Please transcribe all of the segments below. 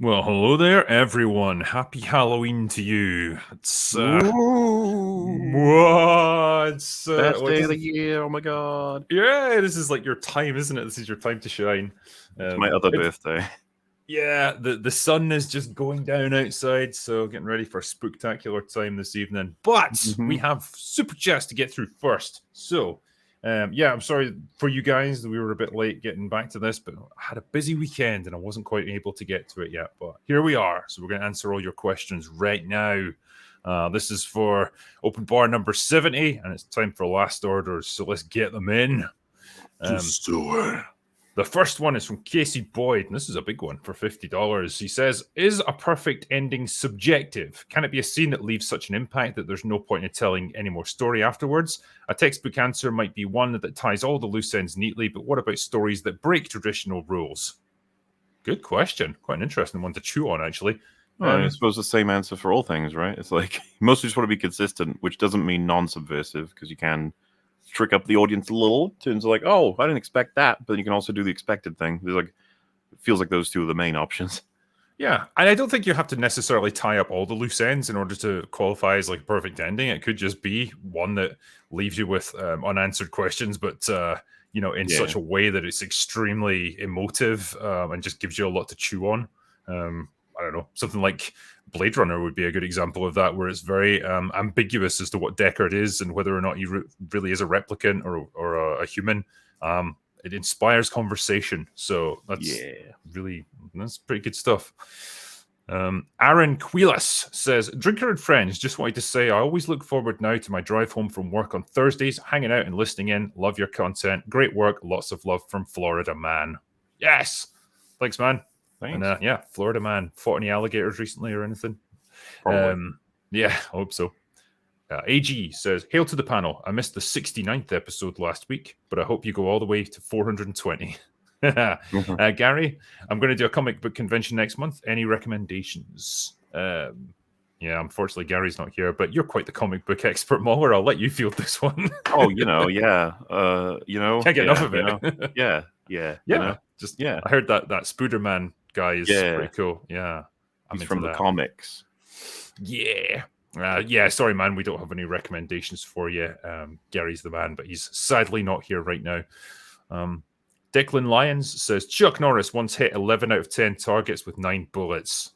Well, hello there, everyone. Happy Halloween to you. It's Ooh, what? best What day of does the it? year. Oh my god. Yeah, this is like your time, isn't it? This is your time to shine. It's my other It's birthday. yeah. The sun is just going down outside, so getting ready for a spooktacular time this evening. But we hmm have super chats to get through first. So, yeah, I'm sorry for you guys that we were a bit late getting back to this, but I had a busy weekend and I wasn't quite able to get to it yet. But here we are. So we're going to answer all your questions right now. This is for open bar number 70, and it's time for last orders. So let's get them in. Just do it. The first one is from Casey Boyd, and this is a big one for $50. He says, is a perfect ending subjective? Can it be a scene that leaves such an impact that there's no point in telling any more story afterwards? A textbook answer might be one that ties all the loose ends neatly, but what about stories that break traditional rules? Good question. Quite an interesting one to chew on, actually. Well, I suppose the same answer for all things, right? It's like you mostly just want to be consistent, which doesn't mean non-subversive because you can trick up the audience a little. Turns like, oh, I didn't expect that, but then you can also do the expected thing. There's like, it feels like those two are the main options. Yeah, and I don't think you have to necessarily tie up all the loose ends in order to qualify as like a perfect ending. It could just be one that leaves you with unanswered questions, but in Yeah. such a way that it's extremely emotive and just gives you a lot to chew on. I don't know, something like Blade Runner would be a good example of that, where it's very ambiguous as to what Deckard is and whether or not he really is a replicant or a human. It inspires conversation, so Yeah. that's pretty good stuff. Aaron Quilas says, Drinker and friends, just wanted to say I always look forward now to my drive home from work on Thursdays, hanging out and listening in. Love your content. Great work. Lots of love from Florida Man. Yes. Thanks, man. Thanks. And yeah, Florida Man. Fought any alligators recently or anything? Probably. Yeah, I hope so. AG says, Hail to the panel. I missed the 69th episode last week, but I hope you go all the way to 420. Gary, I'm going to do a comic book convention next month. Any recommendations? Yeah, unfortunately, Gary's not here, but you're quite the comic book expert, Muller. I'll let you field this one. Oh, yeah. Can't get enough of it. Yeah, Yeah, just yeah. I heard that Spooderman guy is Yeah. pretty cool. Yeah, I'm He's into from the that. comics. Yeah. Yeah, sorry, man. We don't have any recommendations for you. Gary's the man, but he's sadly not here right now. Declan Lyons says Chuck Norris once hit 11 out of 10 targets with 9 bullets.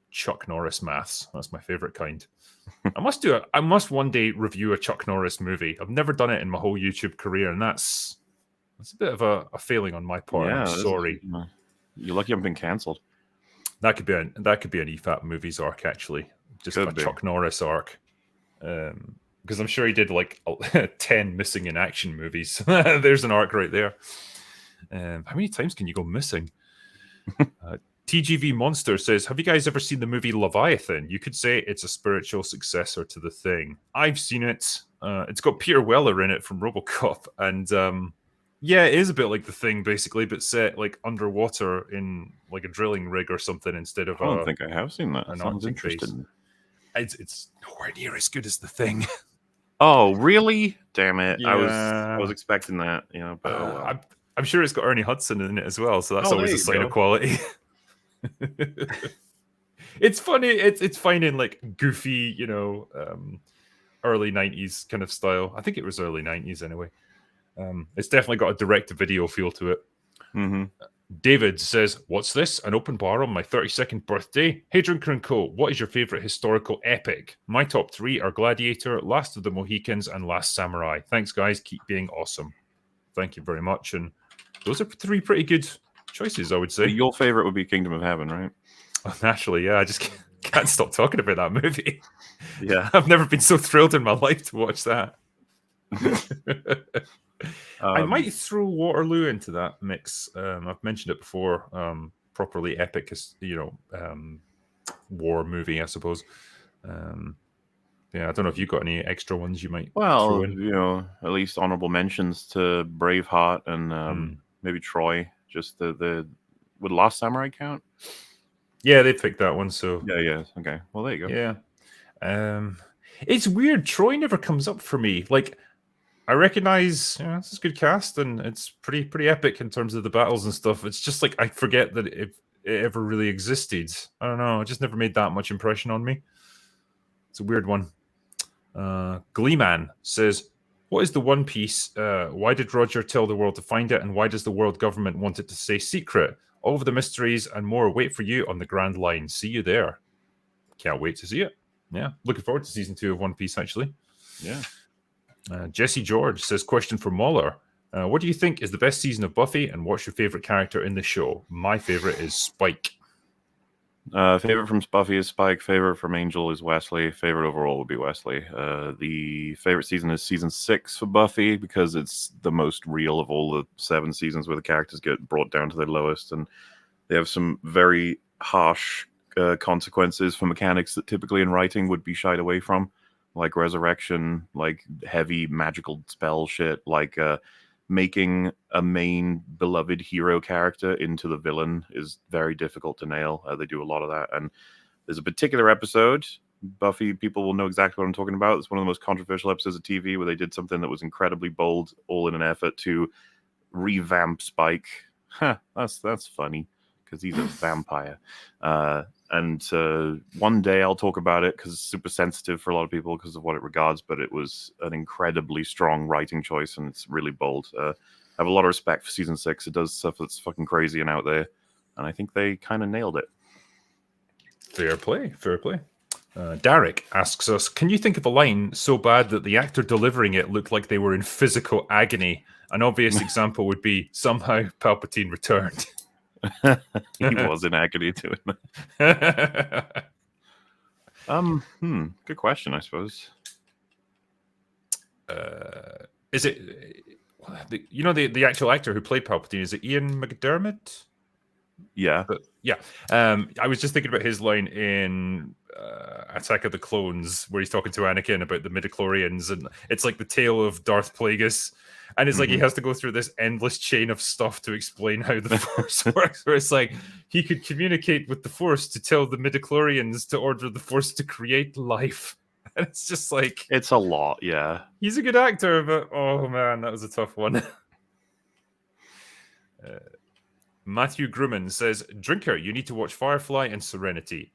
Chuck Norris maths. That's my favorite kind. I must one day review a Chuck Norris movie. I've never done it in my whole YouTube career, and that's a bit of a failing on my part. Yeah, I'm sorry. You're lucky I've been cancelled. That could be an EFAP movies arc, actually. Just Could a be. Chuck Norris arc. Because I'm sure he did like 10 missing in action movies. There's an arc right there. How many times can you go missing? TGV Monster says, have you guys ever seen the movie Leviathan? You could say it's a spiritual successor to The Thing. I've seen it. It's got Peter Weller in it from RoboCop. And yeah, it is a bit like The Thing, basically, but set like underwater in like a drilling rig or something instead of I don't think I have seen that. an Sounds Arctic base. interesting. It's nowhere near as good as The Thing. Oh, really? Damn it! Yeah. I was expecting that. But well. I'm sure it's got Ernie Hudson in it as well, so that's always a sign of quality. It's funny. It's finding like goofy, early 90s kind of style. I think it was early 90s anyway. It's definitely got a direct-to-video feel to it. Mm-hmm. David says, what's this? An open bar on my 32nd birthday? Hey, Drinker and Co., what is your favorite historical epic? My top 3 are Gladiator, Last of the Mohicans, and Last Samurai. Thanks, guys. Keep being awesome. Thank you very much. And those are 3 pretty good choices, I would say. But your favorite would be Kingdom of Heaven, right? Oh, naturally, yeah. I just can't stop talking about that movie. Yeah. I've never been so thrilled in my life to watch that. I might throw Waterloo into that mix. I've mentioned it before. Properly epic, war movie, I suppose. Yeah, I don't know if you've got any extra ones you might throw in. At least honorable mentions to Braveheart and maybe Troy. Just the would Last Samurai count? Yeah, they picked that one. So yeah. Okay, well there you go. Yeah, it's weird. Troy never comes up for me. Like, I recognize it's a good cast and it's pretty epic in terms of the battles and stuff. It's just like I forget that it ever really existed. I don't know. It just never made that much impression on me. It's a weird one. Gleeman says, what is the One Piece? Why did Roger tell the world to find it? And why does the world government want it to stay secret? All of the mysteries and more wait for you on the Grand Line. See you there. Can't wait to see it. Yeah, looking forward to season 2 of One Piece, actually. Yeah. Jesse George says, question for Mauler. What do you think is the best season of Buffy, and what's your favorite character in the show? My favorite is Spike. Favorite from Buffy is Spike. Favorite from Angel is Wesley. Favorite overall would be Wesley. The favorite season is season 6 for Buffy because it's the most real of all the 7 seasons where the characters get brought down to their lowest, and they have some very harsh consequences for mechanics that typically in writing would be shied away from, like resurrection, like heavy magical spell shit, like making a main beloved hero character into the villain is very difficult to nail. They do a lot of that. And there's a particular episode, Buffy people will know exactly what I'm talking about. It's one of the most controversial episodes of TV where they did something that was incredibly bold, all in an effort to revamp Spike. That's funny because he's a vampire. And one day I'll talk about it because it's super sensitive for a lot of people because of what it regards, but it was an incredibly strong writing choice and it's really bold. I have a lot of respect for season 6. It does stuff that's fucking crazy and out there, and I think they kind of nailed it. Fair play, fair play. Derek asks us, can you think of a line so bad that the actor delivering it looked like they were in physical agony? An obvious example would be somehow Palpatine returned. He was in agony doing that. Good question, I suppose. Is it the actual actor who played Palpatine? Is it Ian McDermott? Yeah. But yeah. I was just thinking about his line in Attack of the Clones where he's talking to Anakin about the midichlorians, and it's like the tale of Darth Plagueis. And it's like he has to go through this endless chain of stuff to explain how the Force works, where it's like he could communicate with the Force to tell the midichlorians to order the Force to create life. And it's just like... It's a lot, yeah. He's a good actor, but oh man, that was a tough one. Matthew Grumman says, Drinker, you need to watch Firefly and Serenity.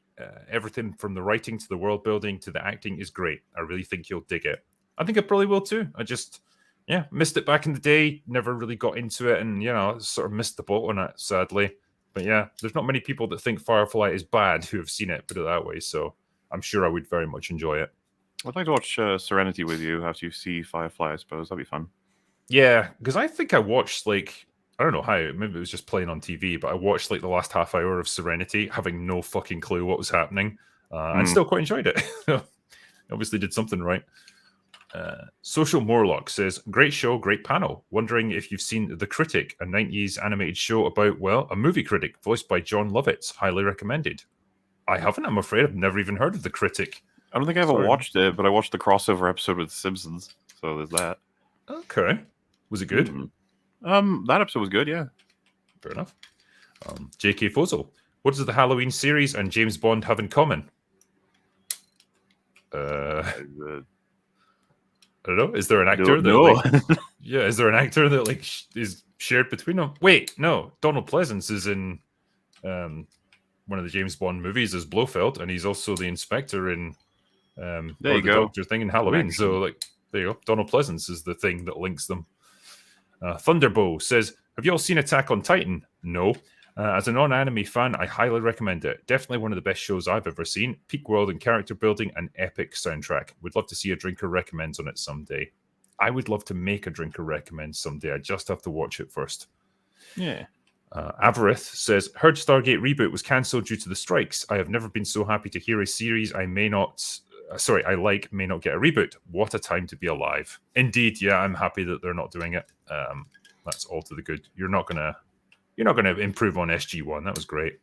Everything from the writing to the world building to the acting is great. I really think you'll dig it. I think I probably will too. I just... Yeah, missed it back in the day, never really got into it, and, sort of missed the boat on it, sadly. But yeah, there's not many people that think Firefly is bad who have seen it, put it that way, so I'm sure I would very much enjoy it. I'd like to watch Serenity with you after you see Firefly, I suppose. That'd be fun. Yeah, because I think I watched, I don't know how, maybe it was just playing on TV, but I watched, the last half hour of Serenity, having no fucking clue what was happening, and still quite enjoyed it. Obviously did something right. Social Morlock says, great show, great panel. Wondering if you've seen The Critic, a 90s animated show about, a movie critic voiced by John Lovitz. Highly recommended. I haven't, I'm afraid. I've never even heard of The Critic. I don't think I ever watched it, but I watched the crossover episode with The Simpsons, so there's that. Okay. Was it good? That episode was good, yeah. Fair enough. J.K. Fozel, what does the Halloween series and James Bond have in common? I don't know. Is there an actor that is there an actor that is shared between them? Wait, no. Donald Pleasance is in one of the James Bond movies as Blofeld, and he's also the inspector in the Doctor thing in Halloween. So there you go. Donald Pleasance is the thing that links them. Thunderbow says, have you all seen Attack on Titan? No. As a non-anime fan, I highly recommend it. Definitely one of the best shows I've ever seen. Peak world and character building and epic soundtrack. Would love to see a drinker recommends on it someday. I would love to make a drinker recommend someday. I just have to watch it first. Yeah. Avarith says, heard Stargate reboot was cancelled due to the strikes. I have never been so happy to hear a series I may not get a reboot. What a time to be alive. Indeed, yeah, I'm happy that they're not doing it. That's all to the good. You're not gonna improve on SG-1. That was great.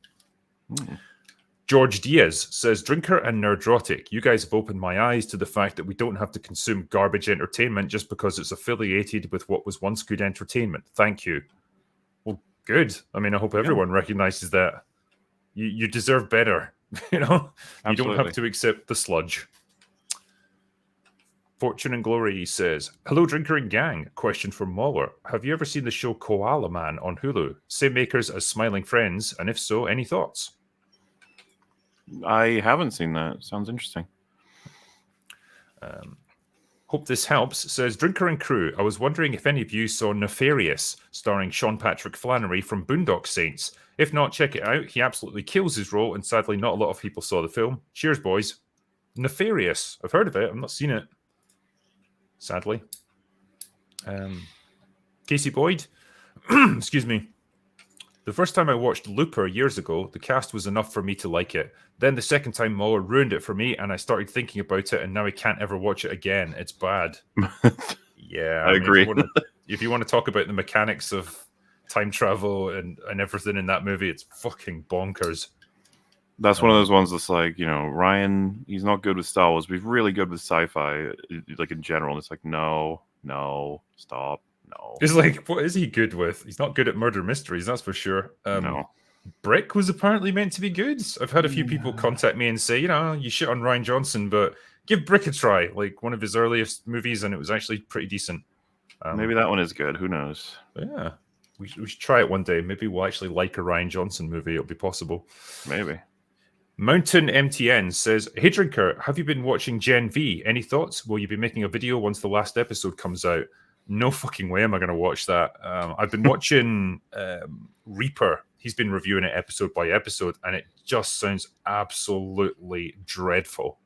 George Diaz says, Drinker and Nerdrotic, you guys have opened my eyes to the fact that we don't have to consume garbage entertainment just because it's affiliated with what was once good entertainment. Thank you. Well, good. I mean, I hope everyone recognizes that. You deserve better. You don't have to accept the sludge. Fortune and Glory says, "Hello, Drinker and Gang. Question for Mauler. Have you ever seen the show Koala Man on Hulu? Same makers as Smiling Friends, and if so, any thoughts?" I haven't seen that. Sounds interesting. Hope this helps. Says, "Drinker and Crew, I was wondering if any of you saw Nefarious, starring Sean Patrick Flannery from Boondock Saints. If not, check it out. He absolutely kills his role, and sadly, not a lot of people saw the film. Cheers, boys." Nefarious. I've heard of it. I've not seen it. Sadly. Casey Boyd. Excuse me. "The first time I watched Looper years ago, the cast was enough for me to like it. Then the second time, Muller ruined it for me, and I started thinking about it, and now I can't ever watch it again. It's bad." Yeah, I agree. If you want to talk about the mechanics of time travel and everything in that movie, it's fucking bonkers. That's one of those ones that's like, Ryan, he's not good with Star Wars, but he's really good with sci-fi, like in general. And it's like, no, stop, no. It's like, what is he good with? He's not good at murder mysteries, that's for sure. No. Brick was apparently meant to be good. I've had a few people contact me and say, you shit on Ryan Johnson, but give Brick a try. Like one of his earliest movies, and it was actually pretty decent. Maybe that one is good. Who knows? Yeah, we should try it one day. Maybe we'll actually like a Ryan Johnson movie. It'll be possible. Maybe. Mountain MTN says, "Hey Drinker, have you been watching Gen V? Any thoughts? Will you be making a video once the last episode comes out?" No fucking way am I going to watch that. I've been watching Reaper. He's been reviewing it episode by episode, and it just sounds absolutely dreadful.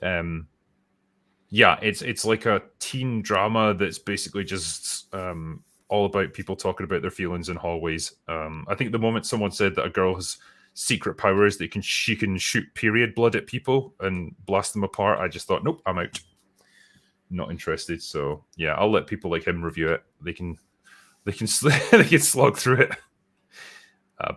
Yeah, it's like a teen drama that's basically just all about people talking about their feelings in hallways. I think the moment someone said that a girl has secret powers that she can shoot period blood at people and blast them apart, I just thought, nope, I'm out. Not interested. So yeah, I'll let people like him review it. They can they can slog through it.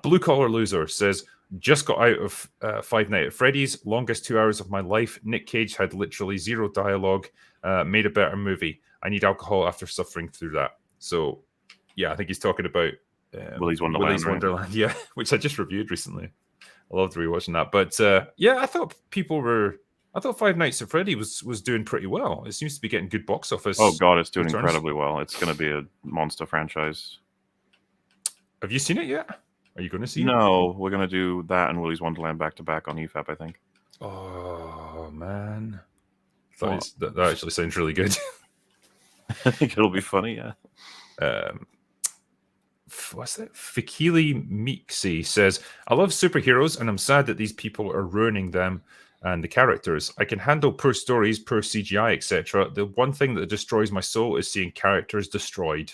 Blue Collar Loser says, "Just got out of Five Nights at Freddy's, longest 2 hours of my life. Nick Cage had literally zero dialogue. Made a better movie. I need alcohol after suffering through that." So yeah, I think he's talking about Willy's Wonderland. Willy's Wonderland, yeah, which I just reviewed recently. I loved rewatching that. But yeah, I thought Five Nights at Freddy was doing pretty well. It seems to be getting good box office. Oh god, it's doing returns. incredibly well. It's going to be a monster franchise. Have you seen it yet? Are you going to see it? No, we're going to do that and Willy's Wonderland back to back on EFAP, I think. Oh man, that actually sounds really good. I think it'll be funny, yeah. What's that? Fikili Meeksy says, "I love superheroes and I'm sad that these people are ruining them and the characters. I can handle poor stories, poor CGI, etc. The one thing that destroys my soul is seeing characters destroyed."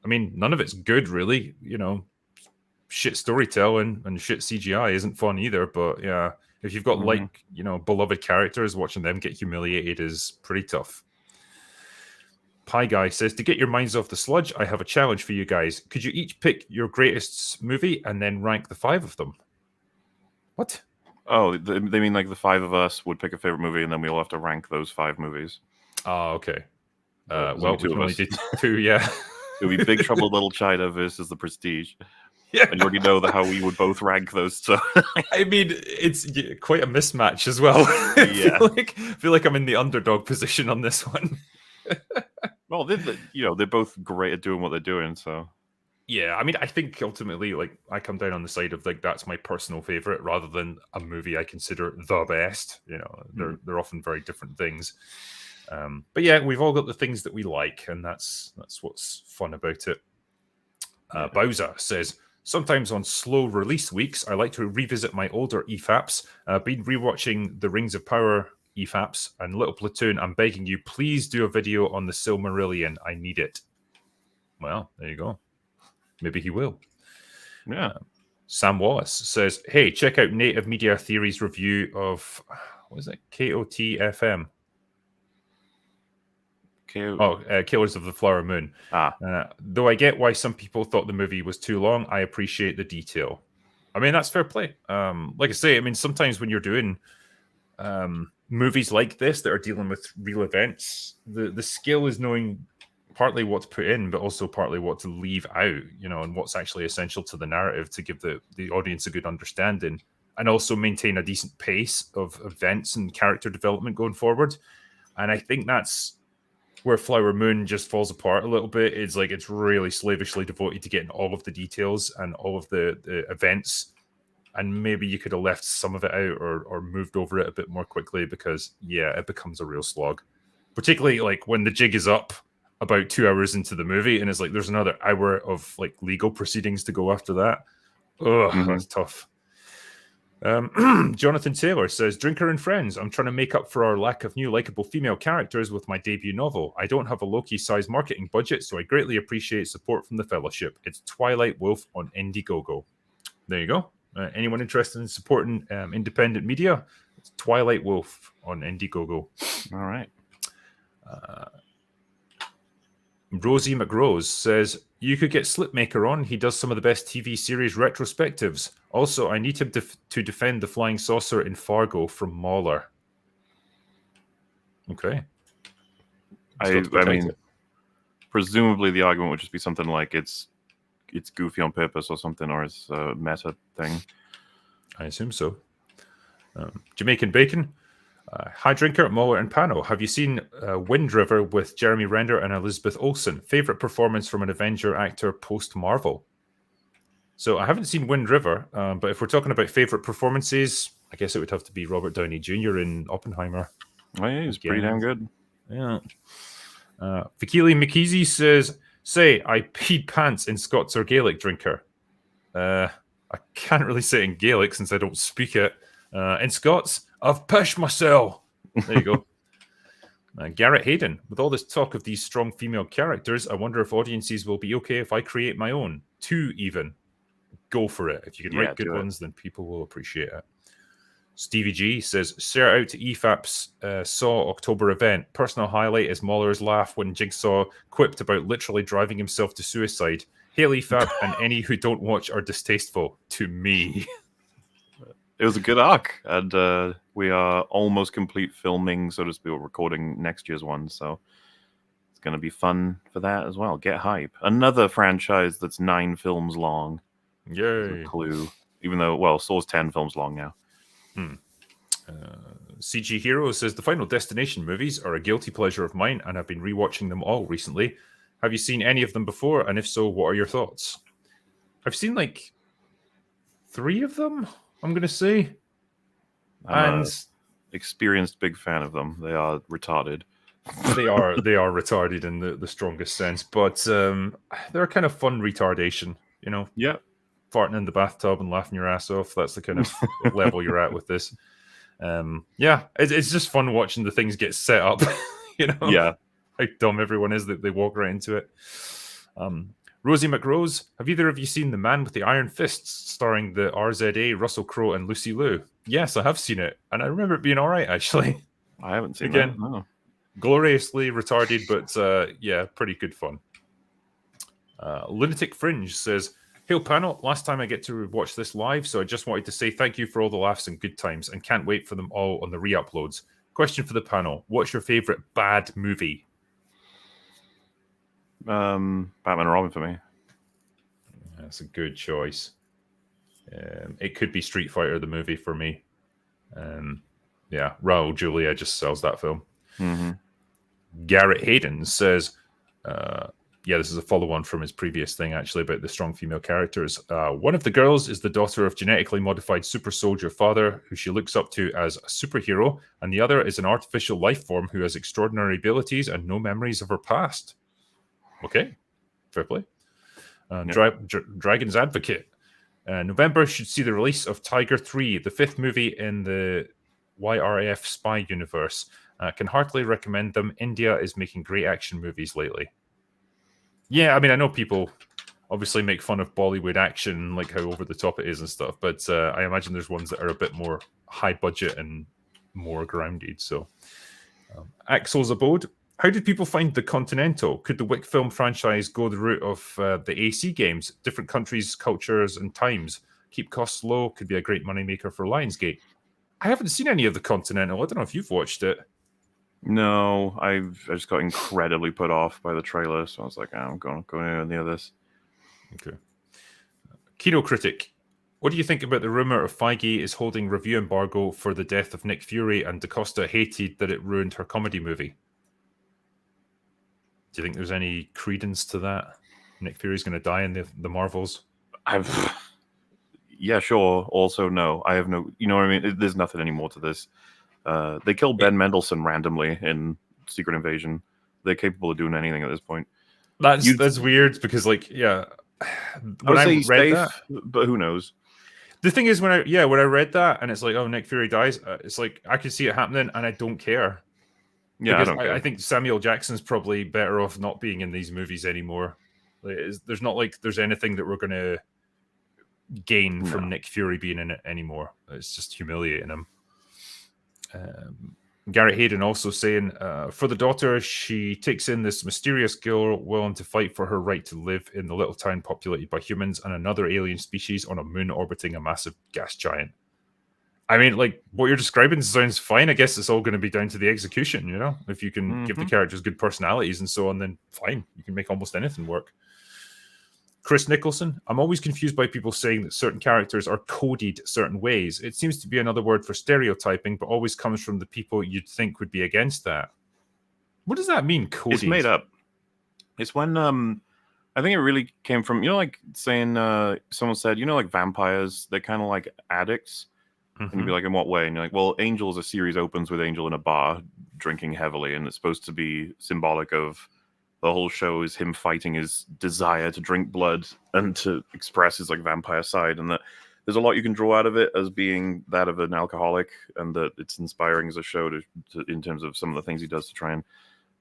I mean, none of it's good, really. Shit storytelling and shit CGI isn't fun either. But yeah, if you've got beloved characters, watching them get humiliated is pretty tough. Pie Guy says, "To get your minds off the sludge, I have a challenge for you guys. Could you each pick your greatest movie and then rank the 5 of them?" What? Oh, they mean like the 5 of us would pick a favorite movie and then we all have to rank those 5 movies. Oh, okay. Well, we can only do 2, yeah. It would be Big Trouble in Little China versus The Prestige. Yeah. And you already know how we would both rank those. So I mean, it's quite a mismatch as well. Yeah. I feel like I'm in the underdog position on this one. Well, they're both great at doing what they're doing, so yeah, I mean, I think ultimately, like, I come down on the side of like that's my personal favorite rather than a movie I consider the best. They're often very different things. But yeah, we've all got the things that we like, and that's what's fun about it. Bowser says, "Sometimes on slow release weeks, I like to revisit my older EFAPs. Been rewatching the Rings of Power EFAPs and Little Platoon. I'm begging you, please do a video on the Silmarillion. I need it." Well, there you go. Maybe he will. Yeah. Sam Wallace says, "Hey, check out Native Media Theory's review of, what is it? KOTFM. Killers of the Flower Moon. Though I get why some people thought the movie was too long, I appreciate the detail." I mean, that's fair play. Like I say, I mean, sometimes when you're doing movies like this that are dealing with real events, the skill is knowing partly what to put in, but also partly what to leave out, and what's actually essential to the narrative to give the audience a good understanding, and also maintain a decent pace of events and character development going forward. And I think that's where Flower Moon just falls apart a little bit. It's like it's really slavishly devoted to getting all of the details and all of the events. And maybe you could have left some of it out or moved over it a bit more quickly because, yeah, it becomes a real slog. Particularly like when the jig is up about 2 hours into the movie and it's like there's another hour of like legal proceedings to go after that. Ugh, that's tough. Jonathan Taylor says, Drinker and friends, I'm trying to make up for our lack of new likable female characters with my debut novel. I don't have a Loki-sized marketing budget, so I greatly appreciate support from the Fellowship. It's Twilight Wolf on Indiegogo. There you go. Anyone interested in supporting independent media? It's Twilight Wolf on Indiegogo. All right. Rosie McRose says, you could get Slipmaker on. He does some of the best TV series retrospectives. Also, I need him to defend the flying saucer in Fargo from Mahler. Okay. I mean, presumably the argument would just be something like it's goofy on purpose or something, or it's a meta thing. I assume so. Jamaican Bacon. Hi, Drinker, Mahler, and Pano. Have you seen Wind River with Jeremy Renner and Elizabeth Olsen? Favorite performance from an Avenger actor post Marvel? So I haven't seen Wind River, but if we're talking about favorite performances, I guess it would have to be Robert Downey Jr. in Oppenheimer. Oh, yeah, he's pretty damn good. Yeah. Fakili McKeezy says, say, I peed pants in Scots or Gaelic, Drinker. I can't really say it in Gaelic since I don't speak it. In Scots, I've pished myself. There you go. Garrett Hayden, with all this talk of these strong female characters, I wonder if audiences will be okay if I create my own. 2 even. Go for it. If you can write good ones, then people will appreciate it. Stevie G says, shout out to EFAP's Saw October event. Personal highlight is Mahler's laugh when Jigsaw quipped about literally driving himself to suicide. Hail EFAP and any who don't watch are distasteful to me. It was a good arc, and we are almost complete filming, so to speak, recording next year's one, so it's going to be fun for that as well. Get hype. Another franchise that's 9 films long. Yay. A clue. Even though, well, Saw's 10 films long now. CG Hero says, the Final Destination movies are a guilty pleasure of mine, and I've been rewatching them all recently. Have you seen any of them before? And if so, what are your thoughts? I've seen like 3 of them, I'm going to say. I'm an experienced big fan of them. They are retarded. They are retarded in the strongest sense, but they're kind of fun retardation, you know? Yeah. Farting in the bathtub and laughing your ass off. That's the kind of level you're at with this. Yeah, it's just fun watching the things get set up, you know? Yeah. How dumb everyone is that they walk right into it. Rosie McRose, have either of you seen The Man with the Iron Fists, starring the RZA, Russell Crowe, and Lucy Liu? Yes, I have seen it, and I remember it being all right, actually. I haven't seen Again, that. No. Gloriously retarded, but yeah, pretty good fun. Lunatic Fringe says, Hail panel, last time I get to watch this live, so I just wanted to say thank you for all the laughs and good times, and can't wait for them all on the re-uploads. Question for the panel, what's your favorite bad movie? Batman and Robin for me. That's a good choice. It could be Street Fighter, the movie, for me. Yeah, Raul Julia just sells that film. Mm-hmm. Garrett Hayden says, yeah, this is a follow-on from his previous thing, actually, about the strong female characters. One of the girls is the daughter of genetically modified super soldier father, who she looks up to as a superhero, and the other is an artificial life form who has extraordinary abilities and no memories of her past. Okay, fair play. Dragon's Advocate. November should see the release of Tiger 3, the 5th movie in the YRF spy universe. Can heartily recommend them. India is making great action movies lately. Yeah, I mean, I know people obviously make fun of Bollywood action, like how over the top it is and stuff, but I imagine there's ones that are a bit more high budget and more grounded. So, Axel's Abode. How did people find The Continental? Could the Wick film franchise go the route of the AC games? Different countries, cultures, and times. Keep costs low. Could be a great moneymaker for Lionsgate. I haven't seen any of The Continental. I don't know if you've watched it. No, I just got incredibly put off by the trailer, so I was like, I'm going anywhere near this. Okay. Kino Critic. What do you think about the rumor of Feige is holding review embargo for the death of Nick Fury, and DaCosta hated that it ruined her comedy movie? Do you think there's any credence to that? Nick Fury's going to die in the Marvels? Yeah, sure. Also, no. I have no. You know what I mean? There's nothing anymore to this. They killed Ben Mendelsohn randomly in Secret Invasion. They're capable of doing anything at this point. That's weird because, like, yeah, I would say he's read safe, that, but who knows? the thing is, when I read that and it's like, oh, Nick Fury dies, it's like I can see it happening and I don't care. Yeah, Because I don't care. I think Samuel Jackson's probably better off not being in these movies anymore. There's not like there's anything that we're going to gain from Nick Fury being in it anymore. It's just humiliating him. Garrett Hayden also saying, for the daughter, she takes in this mysterious girl willing to fight for her right to live in the little town populated by humans and another alien species on a moon orbiting a massive gas giant. I mean, like, what you're describing sounds fine. I guess it's all going to be down to the execution, you know? If you can give the characters good personalities and so on, then fine. You can make almost anything work. Chris Nicholson, I'm always confused by people saying that certain characters are coded certain ways. It seems to be another word for stereotyping, but always comes from the people you'd think would be against that. What does that mean, coded? It's made up. It's when I think it really came from, you know, like saying someone said, you know, like vampires, they're kind of like addicts. And you'd be like, in what way? And you're like, well, Angel, a series opens with Angel in a bar drinking heavily, and it's supposed to be symbolic of the whole show is him fighting his desire to drink blood and to express his like vampire side, and that there's a lot you can draw out of it as being that of an alcoholic, and that it's inspiring as a show to in terms of some of the things he does to try and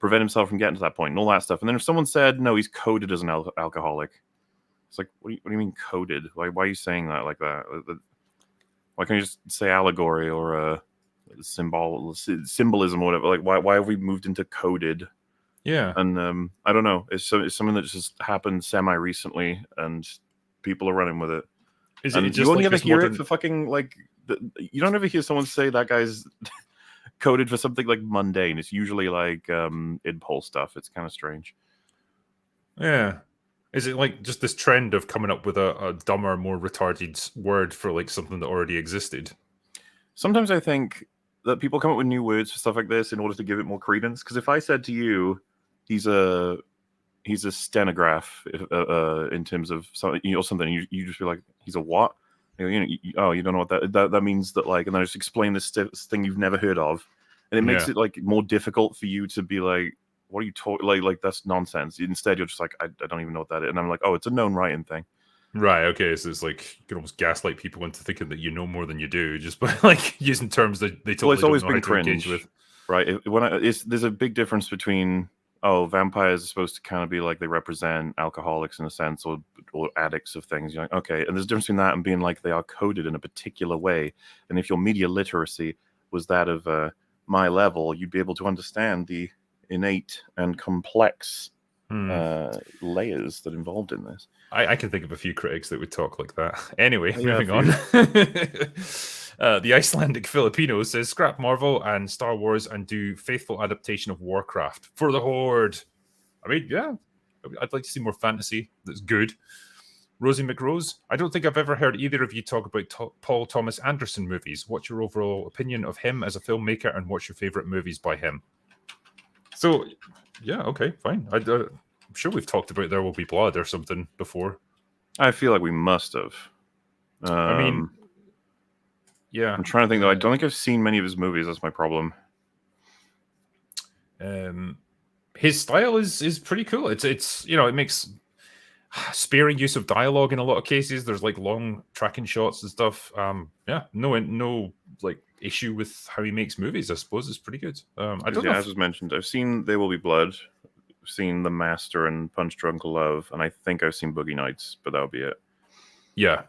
prevent himself from getting to that point and all that stuff. And then if someone said, no, he's coded as an alcoholic, it's like, what do you mean coded? Why are you saying that like that? Why can't you just say allegory or symbolism or whatever? Like, why have we moved into coded? Yeah. And I don't know. It's something that just happened semi-recently, and people are running with it. Is and it just you only like ever hear it for fucking, like... you don't ever hear someone say that guy's coded for something, like, mundane. It's usually, like, impulse stuff. It's kind of strange. Yeah. Is it like just this trend of coming up with a dumber, more retarded word for like something that already existed? Sometimes I think that people come up with new words for stuff like this in order to give it more credence. Because if I said to you, he's a stenograph in terms of something, you know, something, you just be like, he's a what? You don't know what that means. That like, and I just explain this thing you've never heard of, and it makes it like more difficult for you to be like, what are you talking like that's nonsense. Instead, you're just like, I don't even know what that is, and I'm like, oh, it's a known writing thing. Right. Okay. So it's like you can almost gaslight people into thinking that you know more than you do just by like using terms that they totally it's always don't know been how to engage cringe, with. right? There's a big difference between vampires are supposed to kind of be like they represent alcoholics in a sense, or addicts of things. You're like, okay, and there's a difference between that and being like they are coded in a particular way. And if your media literacy was that of my level, you'd be able to understand the innate and complex layers that involved in this. I can think of a few critics that would talk like that. Anyway, moving on. The Icelandic Filipino says, scrap Marvel and Star Wars and do faithful adaptation of Warcraft for the Horde. I mean, yeah, I'd like to see more fantasy that's good. Rosie McRose, I don't think I've ever heard either of you talk about Paul Thomas Anderson movies. What's your overall opinion of him as a filmmaker, and what's your favorite movies by him? So, yeah, okay, fine. I'm sure we've talked about There Will Be Blood or something before. I feel like we must have. I mean, yeah. I'm trying to think, though. I don't think I've seen many of his movies. That's my problem. His style is pretty cool. It's you know, it makes sparing use of dialogue in a lot of cases. There's like long tracking shots and stuff. Yeah, no like issue with how he makes movies. I suppose it's pretty good. I don't know. As was mentioned, I've seen There Will Be Blood. I've seen The Master and Punch Drunk Love, and I think I've seen Boogie Nights, but that'll be it. Yeah.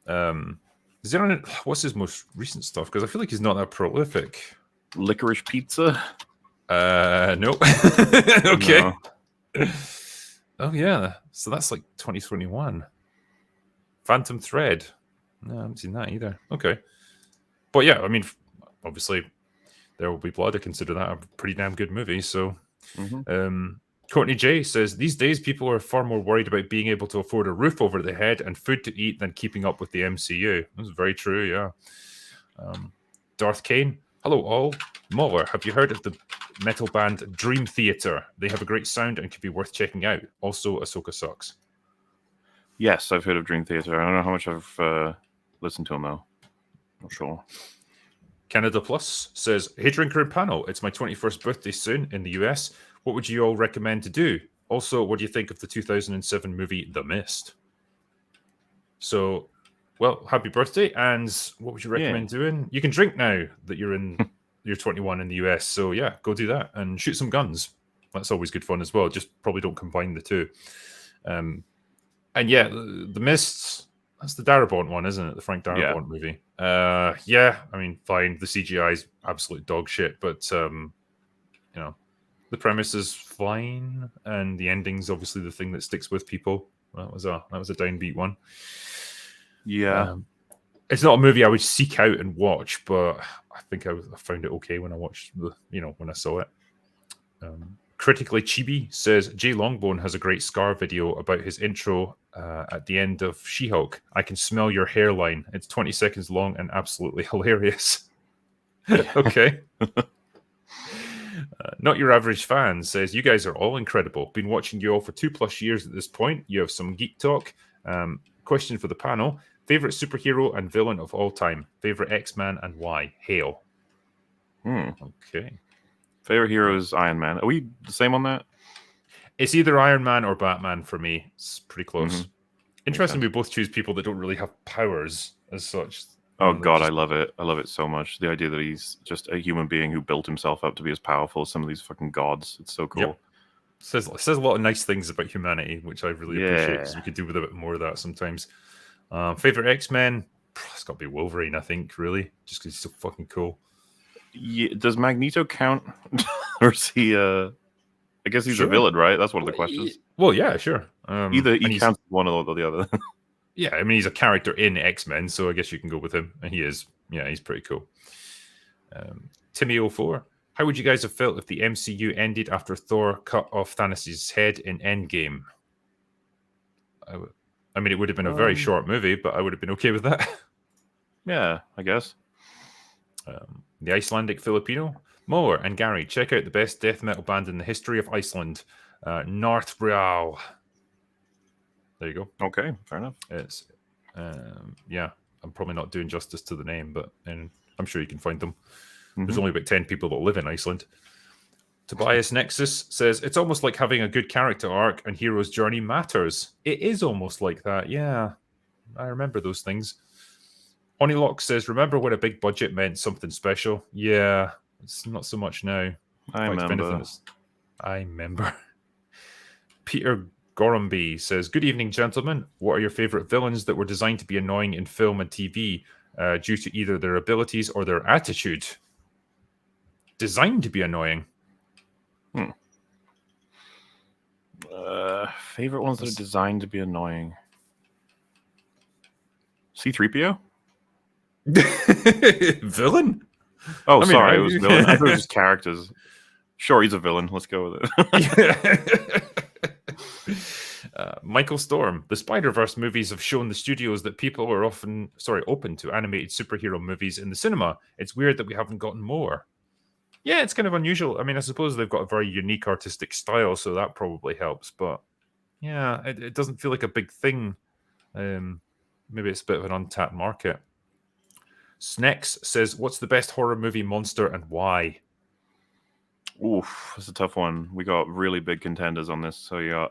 Is there any, what's his most recent stuff? Because I feel like he's not that prolific. Licorice Pizza? Nope. Okay. No. Oh yeah, so that's like 2021. Phantom Thread. No, I haven't seen that either. Okay, but yeah, I mean, obviously, There Will Be Blood. I consider that a pretty damn good movie. So, Courtney J says, these days people are far more worried about being able to afford a roof over their head and food to eat than keeping up with the MCU. That's very true, yeah. Darth Kane, hello all. Mauler, have you heard of the metal band Dream Theater? They have a great sound and could be worth checking out. Also, Ahsoka sucks. Yes, I've heard of Dream Theater. I don't know how much I've listened to them though. Not sure. Canada Plus says, hey drinker and panel, it's my 21st birthday soon in the US. What would you all recommend to do? Also, what do you think of the 2007 movie The Mist? So, well, happy birthday. And what would you recommend doing? You can drink now that you're 21 in the US. So yeah, go do that and shoot some guns. That's always good fun as well. Just probably don't combine the two. And yeah, the Mist, that's the Darabont one, isn't it? The Frank Darabont movie. Yeah, I mean, fine. The CGI is absolute dog shit, but you know, the premise is fine, and the ending's obviously the thing that sticks with people. That was a downbeat one. Yeah. It's not a movie I would seek out and watch, but I think I found it okay when I watched when I saw it. Critically Chibi says Jay Longbone has a great Scar video about his intro at the end of She-Hulk. I can smell your hairline. It's 20 seconds long and absolutely hilarious. Okay. Not Your Average Fan says, you guys are all incredible. Been watching you all for 2+ years at this point. You have some geek talk. Question for the panel. Favorite superhero and villain of all time? Favorite X-Man and why? Hail. Okay. Favorite hero is Iron Man. Are we the same on that? It's either Iron Man or Batman for me. It's pretty close. Interesting, we both choose people that don't really have powers as such. Oh God, I love it. I love it so much. The idea that he's just a human being who built himself up to be as powerful as some of these fucking gods. It's so cool. Yep. Says a lot of nice things about humanity, which I really appreciate, because we could do with a bit more of that sometimes. Favorite X-Men? It's got to be Wolverine, I think, really. Just because he's so fucking cool. Yeah, does Magneto count? Or is he I guess he's a villain, right? That's one of the questions. Well, yeah, sure. Either he counts one or the other. Yeah, I mean, he's a character in X-Men, so I guess you can go with him. And he is. Yeah, he's pretty cool. Timmy04, how would you guys have felt if the MCU ended after Thor cut off Thanos' head in Endgame? I mean, it would have been a very short movie, but I would have been okay with that. Yeah, I guess. The Icelandic Filipino, Moore and Gary, check out the best death metal band in the history of Iceland, Northbrow. There you go. Okay, fair enough. It's yeah, I'm probably not doing justice to the name, but I'm sure you can find them. There's only about 10 people that live in Iceland. Tobias Nexus says, it's almost like having a good character arc and hero's journey matters. It is almost like that, yeah. I remember those things. Onilock says, remember when a big budget meant something special? Yeah, it's not so much now. I remember. Peter Gorumby says, good evening, gentlemen. What are your favorite villains that were designed to be annoying in film and TV due to either their abilities or their attitude? Designed to be annoying? Favorite ones that are designed to be annoying. C-3PO? Villain? Oh, sorry, it was villain. I thought it was just characters. Sure, he's a villain. Let's go with it. Michael Storm. The Spider-Verse movies have shown the studios that people are open to animated superhero movies in the cinema. It's weird that we haven't gotten more. Yeah, it's kind of unusual. I mean, I suppose they've got a very unique artistic style, so that probably helps. But yeah, it doesn't feel like a big thing. Maybe it's a bit of an untapped market. Snex says, what's the best horror movie monster and why? Oof, that's a tough one. We got really big contenders on this. So yeah,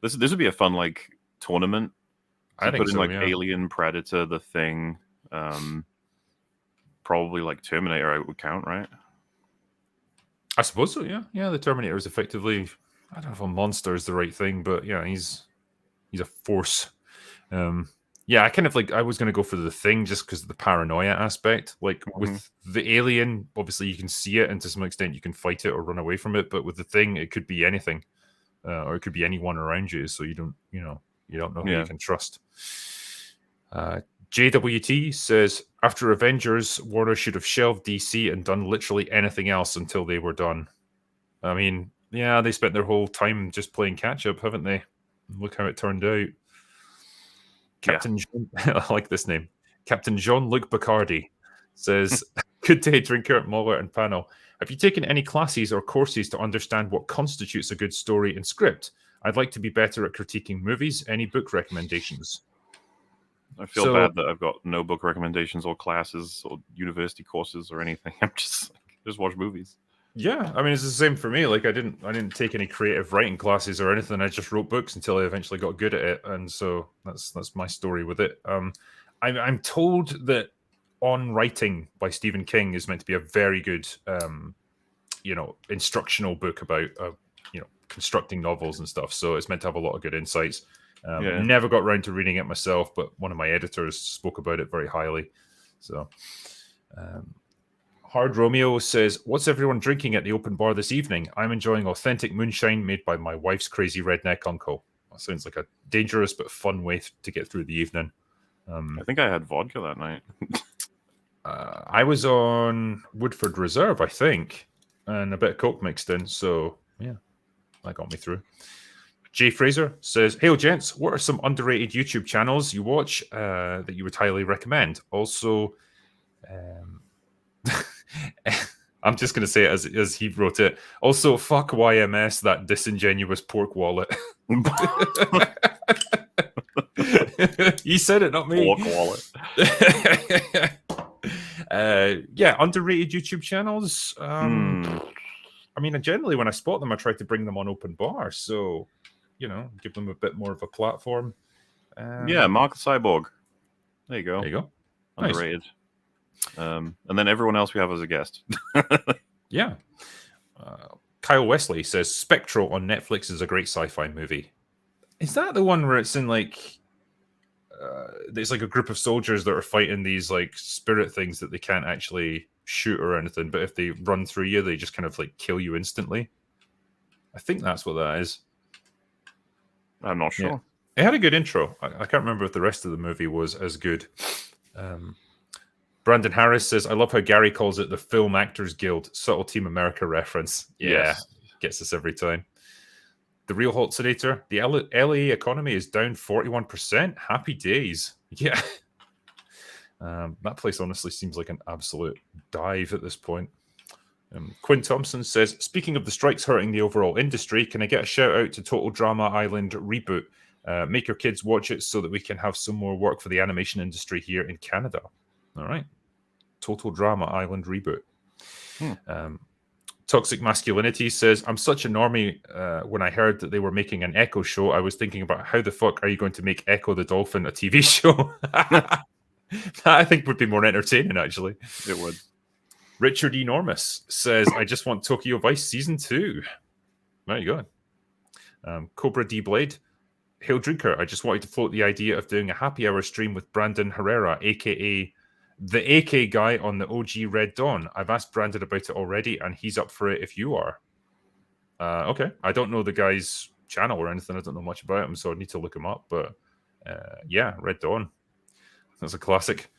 this would be a fun tournament. So I think put in Alien, Predator, The Thing, probably Terminator. I would count, right? I suppose so. Yeah, yeah. The Terminator is effectively, I don't know if a monster is the right thing, but yeah, he's a force. Yeah, I kind of I was going to go for The Thing just because of the paranoia aspect. With the Alien, obviously you can see it, and to some extent you can fight it or run away from it. But with The Thing, it could be anything, or it could be anyone around you. So you don't know who you can trust. JWT says, after Avengers, Warner should have shelved DC and done literally anything else until they were done. I mean, Yeah, they spent their whole time just playing catch up, haven't they? Look how it turned out. Captain Jean, I like this name. Captain Jean-Luc Bacardi says, "Good day, drinker, Muller, and panel. Have you taken any classes or courses to understand what constitutes a good story and script? I'd like to be better at critiquing movies. Any book recommendations?" I feel bad that I've got no book recommendations or classes or university courses or anything. I'm just like, just watch movies. Yeah, I mean it's the same for me. Like I didn't take any creative writing classes or anything. I just wrote books until I eventually got good at it, and so that's my story with it. I'm told that On Writing by Stephen King is meant to be a very good, instructional book about constructing novels and stuff. So it's meant to have a lot of good insights. Never got around to reading it myself, but one of my editors spoke about it very highly. So. Hard Romeo says, "What's everyone drinking at the open bar this evening? I'm enjoying authentic moonshine made by my wife's crazy redneck uncle." That sounds like a dangerous but fun way to get through the evening. I think I had vodka that night. I was on Woodford Reserve, I think, and a bit of Coke mixed in. So, yeah, that got me through. Jay Fraser says, "Hail, gents. What are some underrated YouTube channels you watch that you would highly recommend? Also, I'm just going to say it as he wrote it. Also, fuck YMS, that disingenuous pork wallet." He said it, not me. Pork wallet. Yeah, underrated YouTube channels. I mean, generally when I spot them, I try to bring them on open bar. So, give them a bit more of a platform. Yeah, Mark the Cyborg. There you go. There you go. Underrated. Nice. And then everyone else we have as a guest. Yeah. Kyle Wesley says Spectral on Netflix is a great sci-fi movie. Is that the one where it's in like there's like a group of soldiers that are fighting these like spirit things that they can't actually shoot or anything, but if they run through you, they just kind of like kill you instantly? I think that's what that is. I'm not sure. Yeah. It had a good intro. I can't remember if the rest of the movie was as good. Brandon Harris says, "I love how Gary calls it the Film Actors Guild. Subtle Team America reference." Yes. Yeah, gets us every time. The Real Hot Sedator. The LA economy is down 41%. Happy days. Yeah. That place honestly seems like an absolute dive at this point. Quinn Thompson says, "Speaking of the strikes hurting the overall industry, can I get a shout out to Total Drama Island reboot? Make your kids watch it so that we can have some more work for the animation industry here in Canada." All right. Total Drama Island reboot. Toxic Masculinity says, "I'm such a normie. When I heard that they were making an Echo show, I was thinking about how the fuck are you going to make Echo the Dolphin a TV show?" That I think would be more entertaining, actually. It would. Richard Enormous says, "I just want Tokyo Vice Season 2. There you go. Cobra D Blade. "Hail Drinker, I just wanted to float the idea of doing a happy hour stream with Brandon Herrera, aka the AK guy on the OG Red Dawn. I've asked Brandon about it already, and he's up for it if you are." Okay. I don't know the guy's channel or anything. I don't know much about him, so I need to look him up. But yeah, Red Dawn. That's a classic.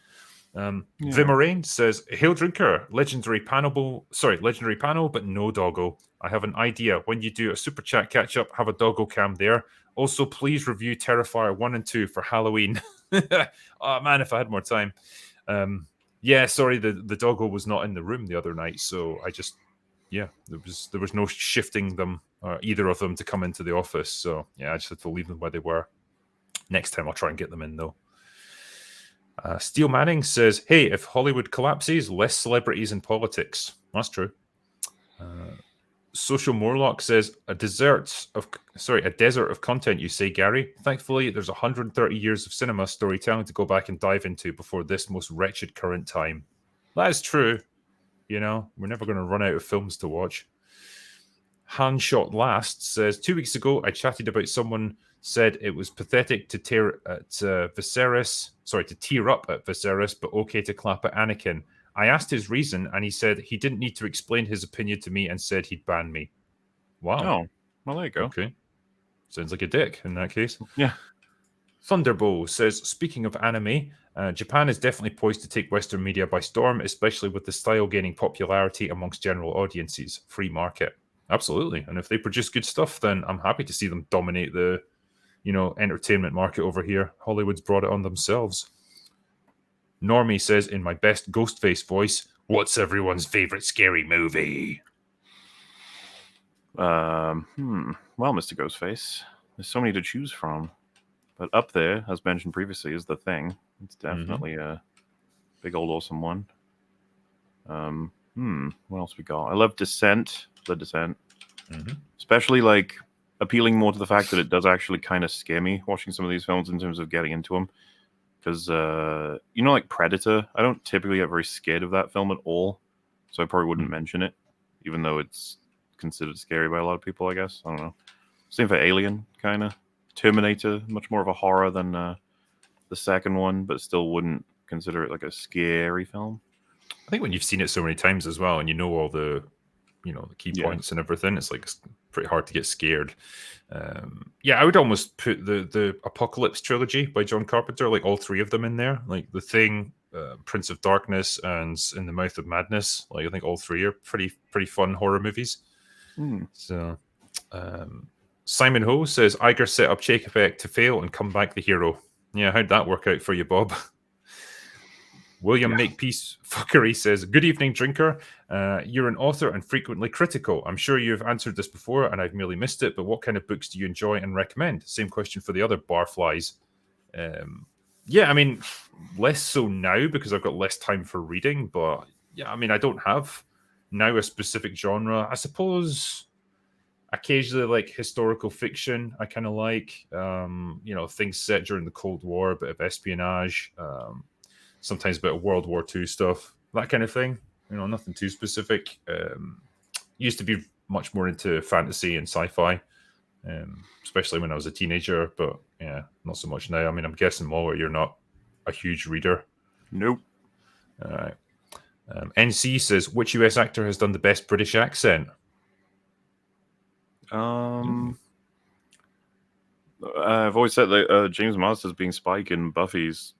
Vimarain says, "Hail Drinker, legendary panel, but no doggo. I have an idea. When you do a super chat catch up, have a doggo cam there. Also, please review Terrifier 1 and 2 for Halloween." Oh man, if I had more time. Yeah, sorry, the doggo was not in the room the other night, so I just there was no shifting them or either of them to come into the office. So yeah, I just had to leave them where they were. Next time I'll try and get them in though. Steel Manning says, "Hey, if Hollywood collapses, less celebrities in politics." That's true. Social Morlock says, a desert of content, you say, Gary. Thankfully, there's 130 years of cinema storytelling to go back and dive into before this most wretched current time." That is true. We're never going to run out of films to watch. Handshot Last says, 2 weeks ago, I chatted about someone said it was pathetic to tear up at Viserys, but okay to clap at Anakin. I asked his reason, and he said he didn't need to explain his opinion to me and said he'd ban me. Wow. Oh, well, there you go. Okay. Sounds like a dick in that case. Yeah. Thunderbow says, "Speaking of anime, Japan is definitely poised to take Western media by storm, especially with the style gaining popularity amongst general audiences. Free market." Absolutely. And if they produce good stuff, then I'm happy to see them dominate the, entertainment market over here. Hollywood's brought it on themselves. Normie says in my best Ghostface voice, "What's everyone's favorite scary movie?" Well, Mr. Ghostface, there's so many to choose from. But up there, as mentioned previously, is The Thing. It's definitely a big old awesome one. What else we got? I love Descent. The Descent. Especially like appealing more to the fact that it does actually kind of scare me watching some of these films in terms of getting into them. Because, like Predator, I don't typically get very scared of that film at all. So I probably wouldn't mention it, even though it's considered scary by a lot of people, I guess. I don't know. Same for Alien, kind of. Terminator, much more of a horror than the second one, but still wouldn't consider it like a scary film. I think when you've seen it so many times as well, and you know all the, the key points and everything, it's like it's pretty hard to get scared. I would almost put the Apocalypse trilogy by John Carpenter, like all three of them in there, like The Thing, Prince of Darkness, and In the Mouth of Madness. Like I think all three are pretty fun horror movies. So, Simon Ho says Iger set up Chapek to fail and come back the hero. Yeah, how'd that work out for you, Bob? William Makepeace Fuckery says, "Good evening, drinker. You're an author and frequently critical. I'm sure you've answered this before and I've merely missed it, but what kind of books do you enjoy and recommend?" Same question for the other barflies. I mean, less so now because I've got less time for reading, but I mean, I don't have now a specific genre. I suppose occasionally like historical fiction I kind of like, things set during the Cold War, a bit of espionage, sometimes a bit of World War II stuff, that kind of thing. Nothing too specific. Used to be much more into fantasy and sci-fi, especially when I was a teenager, but not so much now. I mean, I'm guessing, Moller, you're not a huge reader. Nope. All right. NC says, which US actor has done the best British accent? I've always said that James Masters being Spike in Buffy's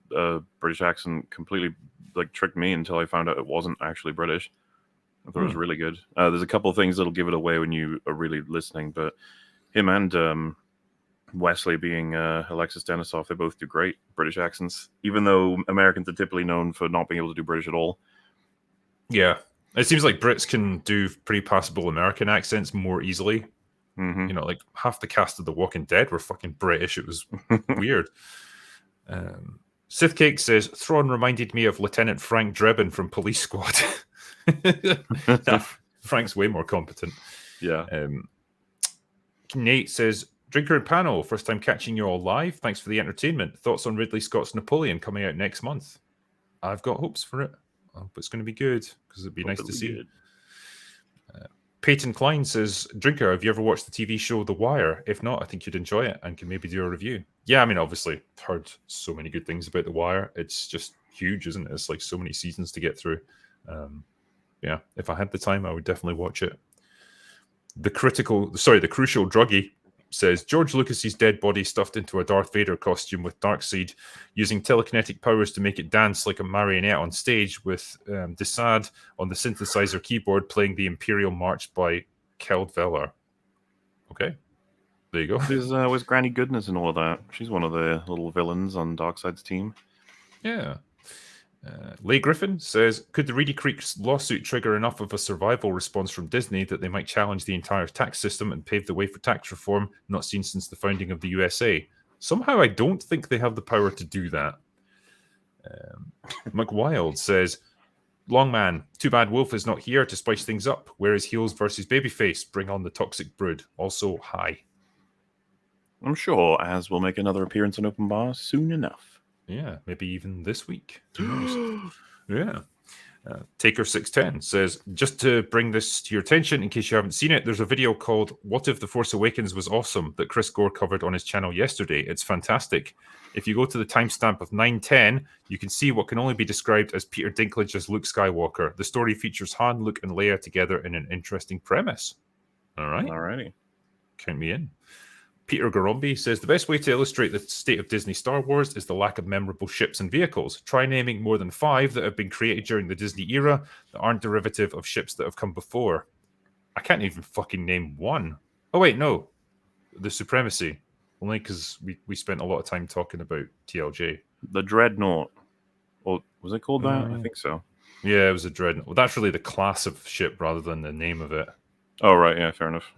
British accent completely like tricked me until I found out it wasn't actually British. I thought it was really good. There's a couple of things that'll give it away when you are really listening, but him and Wesley being Alexis Denisof, they both do great British accents, even though Americans are typically known for not being able to do British at all. Yeah. It seems like Brits can do pretty passable American accents more easily. Like half the cast of The Walking Dead were fucking British. It was weird. Sithcake says, Thrawn reminded me of Lieutenant Frank Drebin from Police Squad. Frank's way more competent. Yeah. Nate says, Drinker and panel, first time catching you all live. Thanks for the entertainment. Thoughts on Ridley Scott's Napoleon coming out next month? I've got hopes for it. I hope it's going to be good because it'd be nice to see. Peyton Klein says, Drinker, have you ever watched the TV show The Wire? If not, I think you'd enjoy it and can maybe do a review. Yeah, I mean, obviously, I've heard so many good things about The Wire. It's just huge, isn't it? It's like so many seasons to get through. If I had the time, I would definitely watch it. The Crucial Druggie says, George Lucas's dead body stuffed into a Darth Vader costume with Darkseid, using telekinetic powers to make it dance like a marionette on stage, with Desad on the synthesizer keyboard playing the Imperial March by Keld Velar. Okay, there you go. There's with Granny Goodness and all of that. She's one of the little villains on Darkseid's team. Yeah. Leigh Griffin says, could the Reedy Creek lawsuit trigger enough of a survival response from Disney that they might challenge the entire tax system and pave the way for tax reform not seen since the founding of the USA? Somehow I don't think they have the power to do that. McWild says, Longman, too bad Wolf is not here to spice things up. Where is Heels versus Babyface? Bring on the toxic brood. Also, hi. I'm sure Az will make another appearance on Open Bar soon enough. Yeah, maybe even this week. Who knows? Yeah. Taker610 says, just to bring this to your attention, in case you haven't seen it, there's a video called What If The Force Awakens Was Awesome that Chris Gore covered on his channel yesterday. It's fantastic. If you go to the timestamp of 9:10, you can see what can only be described as Peter Dinklage as Luke Skywalker. The story features Han, Luke, and Leia together in an interesting premise. All right. Alrighty. Count me in. Peter Garombi says, the best way to illustrate the state of Disney Star Wars is the lack of memorable ships and vehicles. Try naming more than 5 that have been created during the Disney era that aren't derivative of ships that have come before. I can't even fucking name one. Oh wait, no, the Supremacy. Only because we spent a lot of time talking about TLJ. The Dreadnought. Or was it called that? I Yeah. think so. Yeah, it was a Dreadnought. Well, that's really the class of ship rather than the name of it. Oh, right. Yeah, fair enough.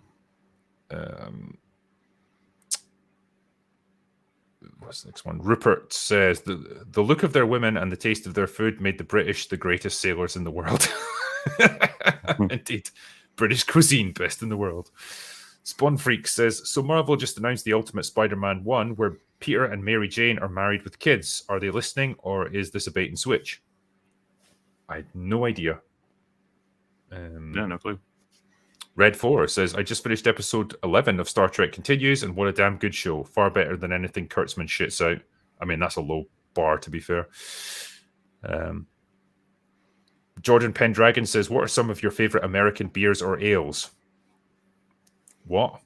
What's the next one? Rupert says the look of their women and the taste of their food made the British the greatest sailors in the world. Indeed. British cuisine, best in the world. Spawn Freak says, so Marvel just announced the Ultimate Spider-Man 1 where Peter and Mary Jane are married with kids. Are they listening or is this a bait and switch? I had no idea. Yeah, no clue. Red 4 says, I just finished episode 11 of Star Trek Continues, and what a damn good show. Far better than anything Kurtzman shits out. I mean, that's a low bar, to be fair. Jordan Pendragon says, what are some of your favorite American beers or ales? What?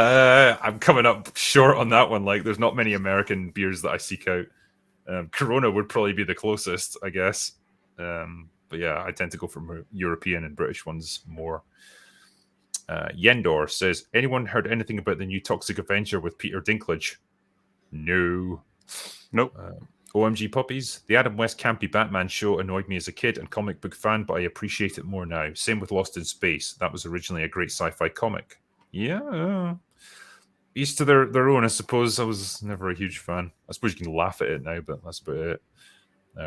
I'm coming up short on that one. Like, there's not many American beers that I seek out. Corona would probably be the closest, I guess. But yeah, I tend to go for European and British ones more. Yendor says, anyone heard anything about the new Toxic Avenger with Peter Dinklage? No. Nope. OMG Puppies. The Adam West campy Batman show annoyed me as a kid and comic book fan, but I appreciate it more now. Same with Lost in Space. That was originally a great sci-fi comic. Yeah. Each to their own, I suppose. I was never a huge fan. I suppose you can laugh at it now, but that's about it.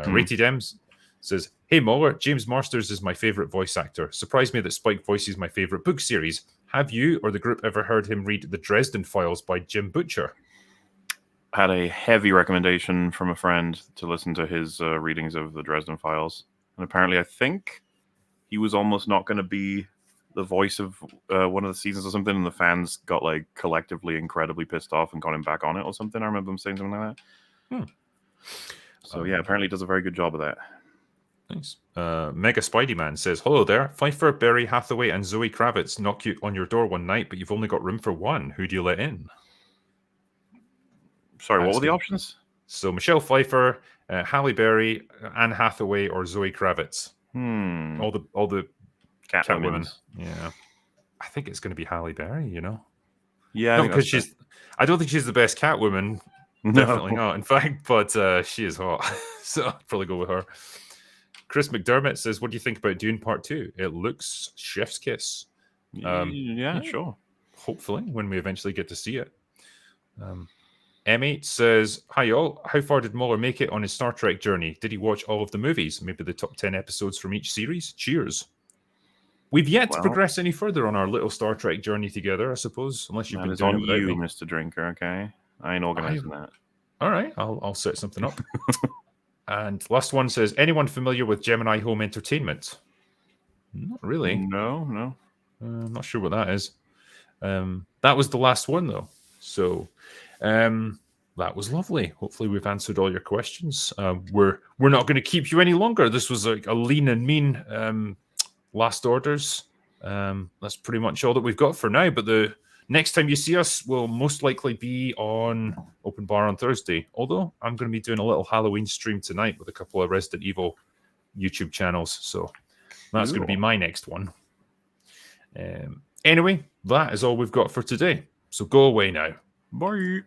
Rated M's says, hey Muller, James Marsters is my favorite voice actor. Surprised me that Spike voices my favorite book series. Have you or the group ever heard him read The Dresden Files by Jim Butcher? Had a heavy recommendation from a friend to listen to his readings of The Dresden Files. And apparently I think he was almost not going to be the voice of one of the seasons or something, and the fans got like collectively incredibly pissed off and got him back on it or something. I remember them saying something like that. So yeah, apparently he does a very good job of that. Nice. Mega Spidey Man says, hello there. Pfeiffer, Barry Hathaway, and Zoe Kravitz knock you on your door one night, but you've only got room for one. Who do you let in? Sorry, what were the options? So Michelle Pfeiffer, Halle Berry, Anne Hathaway, or Zoe Kravitz. All the Catwomen. Yeah, I think it's going to be Halle Berry. You know. Yeah, not because I don't think she's the best Catwoman. No. Definitely not. In fact, but she is hot, so I'll probably go with her. Chris McDermott says, "What do you think about Dune Part 2? It looks chef's kiss." Yeah, sure. Hopefully, when we eventually get to see it. M8 says, hi y'all, how far did Muller make it on his Star Trek journey? Did he watch all of the movies? Maybe the top 10 episodes from each series? Cheers. We've yet to progress any further on our little Star Trek journey together, I suppose, unless you've been doing it without me. Mr. Drinker, okay? I ain't organizing that. All right, I'll set something up. And last one says, anyone familiar with Gemini Home Entertainment? Not really. No. I'm not sure what that is. That was the last one, though. So... that was lovely. Hopefully we've answered all your questions. We're not going to keep you any longer. This was a lean and mean last orders. That's pretty much all that we've got for now. But the next time you see us will most likely be on Open Bar on Thursday. Although I'm going to be doing a little Halloween stream tonight with a couple of Resident Evil YouTube channels. So that's going to be my next one. Anyway, that is all we've got for today. So go away now. Bye.